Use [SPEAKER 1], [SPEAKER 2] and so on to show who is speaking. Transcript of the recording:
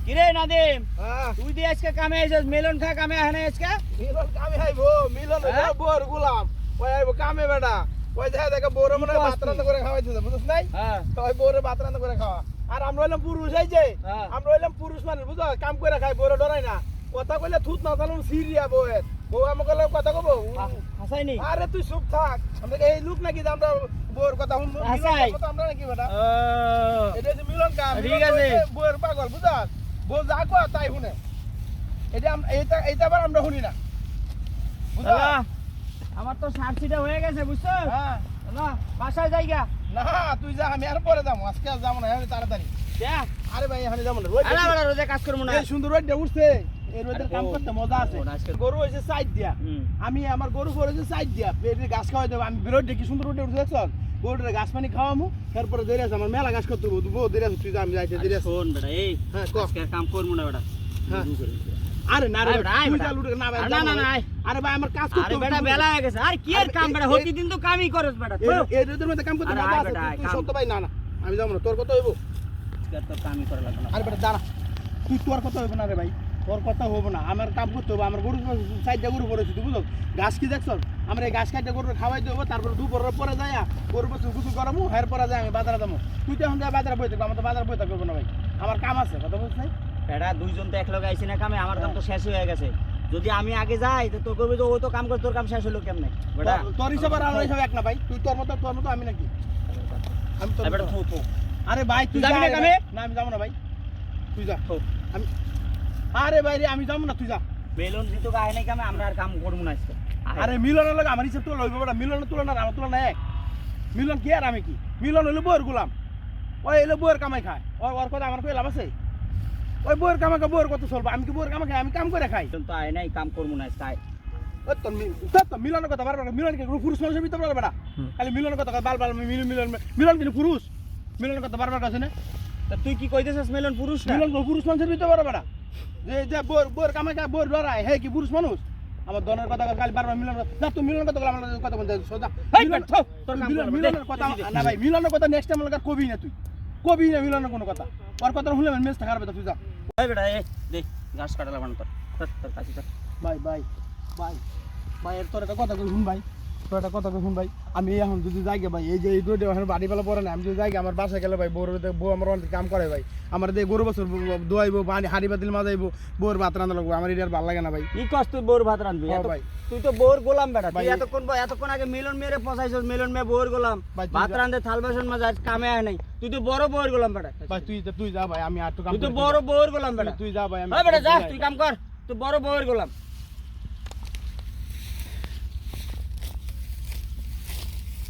[SPEAKER 1] কিরে নাদিম
[SPEAKER 2] হ্যাঁ
[SPEAKER 1] তুই দিয়ে আজকে কামে আইছিস মিলন খা কামে আহে না আজকে
[SPEAKER 2] মিলন কামে আইবো মিলন
[SPEAKER 1] হ্যাঁ?
[SPEAKER 2] বোর গুলাম ওই আইবো কামে বেটা ওই দেখা বোর মনে
[SPEAKER 1] কি
[SPEAKER 2] ভাত রান্না করে খাওয়াইতেছে বুঝছ নাই
[SPEAKER 1] হ্যাঁ
[SPEAKER 2] তো ওই বোরে ভাত রান্না করে খাওয়া আর আমরা হইলাম পুরুষ এই যে
[SPEAKER 1] হ্যাঁ।
[SPEAKER 2] আমরা হইলাম পুরুষ মানুষ বুঝছো কাম করে খাই বোরে ডরাই না কথা কইলে থুত না তাহলে সিরিয়া বউয়ের বউ আমাকে কথা কব
[SPEAKER 1] হাসাই নি
[SPEAKER 2] আরে তুই চুপ থাক আমরা এই লোক নাকি যে আমরা বউয়ের কথা শুনবো
[SPEAKER 1] হাসাই।
[SPEAKER 2] আমরা নাকি বেটা
[SPEAKER 1] ও
[SPEAKER 2] এটা হচ্ছে মিলন কাম
[SPEAKER 1] ঠিক আছে।
[SPEAKER 2] বউয়ের পাগল বুঝাস বউ যা কয় তাই শুনে এটা এইটা এইটা আবার আমরা শুনি না বুঝা
[SPEAKER 1] আল্লাহ, আমার তো সার্চিটা হয়ে গেছে বুঝছো
[SPEAKER 2] হ্যাঁ
[SPEAKER 1] না বাসায় যাইগা
[SPEAKER 2] না তুই যা আমি আর পরে যাবো আজকে আর যাবো না আমি তাড়াতাড়ি
[SPEAKER 1] যা
[SPEAKER 2] আরে ভাই এখানে যাবো না রোদ
[SPEAKER 1] আলা বড় রোজে কাজ করব না
[SPEAKER 2] এই সুন্দর রোদটা উঠছে এই রোদের কাম করতে মজা আছে
[SPEAKER 1] আজকে-
[SPEAKER 2] গরু হয়েছে সাইড দিয়া
[SPEAKER 1] হুম।
[SPEAKER 2] আমি আমার গরু হয়েছে সাইড দিয়া পেটে ঘাস খাওয়াই দেবো আমি বিরোধ দেখি সুন্দর রোদে উঠছে দেখছ গরুটা ঘাস পানি খাওয়ামু এরপরে দেরি আছে আমার মেলা ঘাস করতে হবো বউ দেরি আছে তুই যা আমি যাইতে দেরি আছে
[SPEAKER 1] শোন বেটা এই
[SPEAKER 2] হ্যাঁ ক
[SPEAKER 1] আজকে আর কাম করব না বেটা
[SPEAKER 2] হ্যাঁ। আরে না রে
[SPEAKER 1] আয় বেটা, আয়
[SPEAKER 2] তুই
[SPEAKER 1] বেটা।
[SPEAKER 2] যা লুটে না ভাই,
[SPEAKER 1] আরে না,
[SPEAKER 2] যাবো
[SPEAKER 1] না,
[SPEAKER 2] না।
[SPEAKER 1] আয়।
[SPEAKER 2] আরে ভাই আমার কাজ করতে
[SPEAKER 1] আরে
[SPEAKER 2] হবে,
[SPEAKER 1] বেটা
[SPEAKER 2] তুই
[SPEAKER 1] বেলা হয়ে গেছে আর কি আর
[SPEAKER 2] আরে
[SPEAKER 1] কাম
[SPEAKER 2] এই-
[SPEAKER 1] বেটা
[SPEAKER 2] এই-
[SPEAKER 1] প্রতিদিন তো কামই করছ বেটা
[SPEAKER 2] এই রোদের মধ্যে কাম করতে
[SPEAKER 1] আরে
[SPEAKER 2] মজা
[SPEAKER 1] আয়
[SPEAKER 2] আছে
[SPEAKER 1] বেটা, আয়,
[SPEAKER 2] তুই
[SPEAKER 1] কাম।
[SPEAKER 2] সত্য ভাই না না আমি যাবো না তোর কথা হইব
[SPEAKER 1] আজকে আর তো কামই করা লাগবে না
[SPEAKER 2] আরে বেটা দাঁড়া তুই তোর কথা হইব না রে ভাই তোর কথা হইব না আমার কাম করতে হবে আমার গরু সাইডটা গরু পড়েছি তুই বুঝল ঘাস কি দেখছ আমরা এই ঘাস কাটটা গরু খাওয়াই দেবো তারপরে দুপুরের পরে যাই গরু বসে গুছু করামু হের পরে যাই আমি বাজারে যাবো তুই তো এখন যাই বাজারে বই থাকবো আমার তো বাজারে বই থাকবো না ভাই আমার কাম আছে কথা বুঝছ নাই
[SPEAKER 1] বেটা দুইজন তো একলগে আইছি না কামে আমার কাম তো শেষ হয়ে গেছে যদি আমি আগে যাই তো তোর কবি তো ও তো কাম করে তোর কাম শেষ হলো কেমনে বেটা
[SPEAKER 2] তোর হিসাবে আর আমার হিসাবে এক না ভাই তুই তোর মতো আমি নাকি আমি তোর
[SPEAKER 1] আরে বেটা
[SPEAKER 2] মতো।
[SPEAKER 1] থো থো
[SPEAKER 2] আরে ভাই তুই
[SPEAKER 1] তুই যাবি
[SPEAKER 2] যা
[SPEAKER 1] না
[SPEAKER 2] রে
[SPEAKER 1] কামে?
[SPEAKER 2] ভাই। না আমি যাবো না ভাই তুই যা
[SPEAKER 1] থো
[SPEAKER 2] আমি আরে ভাই রে আমি যাবো না তুই যা
[SPEAKER 1] বেলুন দিত গায় নাই কামে আমরা আর কাম করব না আজকে
[SPEAKER 2] আরে মিলনের লগে আমার হিসাব তুলনা হইব বেটা মিলনের তুলনা আর আমার তুলনা এক মিলন কি আর আমি কি মিলন হইলো বউয়ের গোলাম ওই এলো বউয়ের কামাই খায় ওর কথা আমার কই লাভ আছে ওই বউয়ের কামাকে বউয়ের কথা চলবো আমি কি বউয়ের কামাই খাই আমি কাম করে খাই
[SPEAKER 1] বেলুন তো আয় নাই কাম করব না আজকে আয়।
[SPEAKER 2] ওই তোর মিলনের কথা বারবার মিলন কি কোনো পুরুষ মানুষের ভিতরে বলে বেটা খালি মিলনের কথা কয়, বাল বাল মিলন কিন্তু পুরুষ মিলনের কথা বারবার কাছে না
[SPEAKER 1] তা তুই কি কইতেছিস মেলন পুরুষ না
[SPEAKER 2] মিলন কোনো পুরুষ মানুষের ভিতরে বলে বেটা যে যে বউয়ের কামাই খায় বউয়ের লড়াই হে কি পুরুষ মানুষ আমার দনের কথা খালি বারবার মিলন না তুই মিলনের কথা আমার কথা বলতে সোজা
[SPEAKER 1] এই বেটা, থো, তোর কাম করবো,
[SPEAKER 2] মিলনের
[SPEAKER 1] দে,
[SPEAKER 2] কথা
[SPEAKER 1] দে, দে,
[SPEAKER 2] না ভাই মিলনের কথা নেক্সট টাইম লাগার কবি না তুই কবি না মিলনের কোনো কথা ওর কথা শুনলে মেজ থাকার বেটা তুই যা
[SPEAKER 1] এই বেটা এই দে ঘাস কাটা লাগানো তোর কাছে তোর
[SPEAKER 2] ভাই ভাই ভাই ভাই তোর একটা কথা কই শুন ভাই তোর একটা কথা কই শুন ভাই আমি এখন যদি যাই গে ভাই এই যে এই রোডে এখন বাড়ি পেলা পরে না আমি যদি যাই গে আমার বাসায় গেলে ভাই বউ আমার অনেক কাম করে ভাই আমার দিয়ে গরু বছর দোয়াইবো পানি হাড়ি বাতিল মাজাইবো বউর ভাত রান্না লাগবো আমার এটা আর ভালো লাগে না ভাই
[SPEAKER 1] কি কষ্ট তুই বোর ভাত রাঁধবি
[SPEAKER 2] হ্যাঁ
[SPEAKER 1] এত-
[SPEAKER 2] ভাই।
[SPEAKER 1] তুই তো বোর গোলাম বেটা তুই
[SPEAKER 2] ভাই,
[SPEAKER 1] এতক্ষণ আগে মিলন মেরে পচাইছস মিলন মে বোর গোলাম
[SPEAKER 2] ভাই, তুই
[SPEAKER 1] ভাত
[SPEAKER 2] যা।
[SPEAKER 1] রাঁধে থাল বাসন মাজা আজ কামে আয় নাই তুই তো বড় বোর গোলাম বেটা
[SPEAKER 2] ভাই তুই যা ভাই আমি আর একটু কাম
[SPEAKER 1] তুই তো
[SPEAKER 2] করি,
[SPEAKER 1] বড় বোর গোলাম বেটা
[SPEAKER 2] তুই যা ভাই আমি
[SPEAKER 1] হ্যাঁ বেটা যা
[SPEAKER 2] যাই।
[SPEAKER 1] তুই কাম কর তুই বড় বউয়ের গোলাম